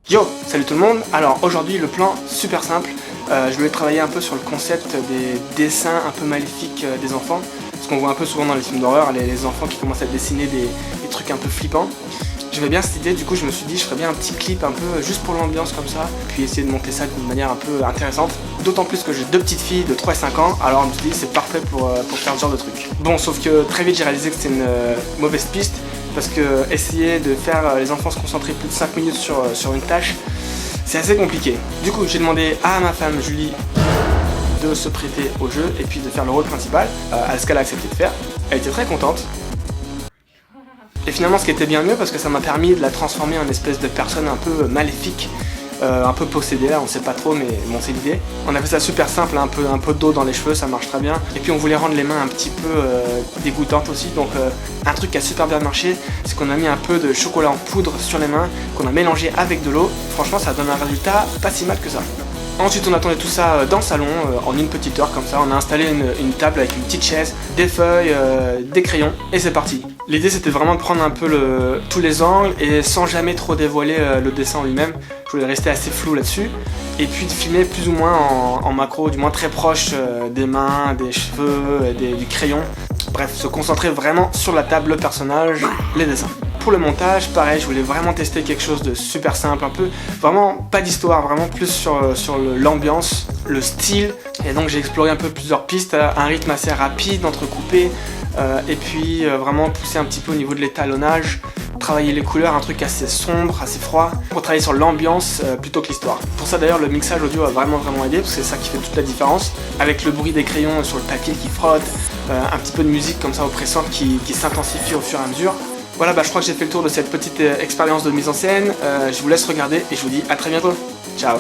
Yo, salut tout le monde. Alors aujourd'hui le plan super simple, je voulais travailler un peu sur le concept des dessins un peu maléfiques des enfants, ce qu'on voit un peu souvent dans les films d'horreur, les enfants qui commencent à dessiner des trucs un peu flippants. J'aimais bien cette idée, du coup je me suis dit je ferais bien un petit clip un peu juste pour l'ambiance comme ça, puis essayer de monter ça d'une manière un peu intéressante. D'autant plus que j'ai deux petites filles de 3 et 5 ans, alors je me suis dit c'est parfait pour faire ce genre de truc. Bon, sauf que très vite j'ai réalisé que c'était une mauvaise piste, parce que essayer de faire les enfants se concentrer plus de 5 minutes sur une tâche, c'est assez compliqué. Du coup j'ai demandé à ma femme Julie de se prêter au jeu et puis de faire le rôle principal, à ce qu'elle a accepté de faire. Elle était très contente. Et finalement ce qui était bien mieux parce que ça m'a permis de la transformer en espèce de personne un peu maléfique, un peu possédée là, on sait pas trop mais bon c'est l'idée. On a fait ça super simple, un peu d'eau dans les cheveux, ça marche très bien. Et puis on voulait rendre les mains un petit peu dégoûtantes aussi, donc un truc qui a super bien marché, c'est qu'on a mis un peu de chocolat en poudre sur les mains, qu'on a mélangé avec de l'eau. Franchement ça donne un résultat pas si mal que ça. Ensuite on attendait tout ça dans le salon, en une petite heure comme ça, on a installé une table avec une petite chaise, des feuilles, des crayons, et c'est parti. L'idée c'était vraiment de prendre un peu tous les angles et sans jamais trop dévoiler le dessin en lui-même. Je voulais rester assez flou là-dessus, et puis de filmer plus ou moins en macro, du moins très proche des mains, des cheveux, du crayon. Bref, se concentrer vraiment sur la table, le personnage, les dessins. Pour le montage, pareil, je voulais vraiment tester quelque chose de super simple, un peu, vraiment pas d'histoire, vraiment plus sur l'ambiance, le style. Et donc j'ai exploré un peu plusieurs pistes, à un rythme assez rapide, entrecoupé, et puis vraiment pousser un petit peu au niveau de l'étalonnage, travailler les couleurs, un truc assez sombre, assez froid, pour travailler sur l'ambiance plutôt que l'histoire. Pour ça d'ailleurs le mixage audio a vraiment aidé, parce que c'est ça qui fait toute la différence, avec le bruit des crayons sur le papier qui frotte, un petit peu de musique comme ça oppressante qui s'intensifie au fur et à mesure. Voilà, je crois que j'ai fait le tour de cette petite expérience de mise en scène. Je vous laisse regarder et je vous dis à très bientôt. Ciao.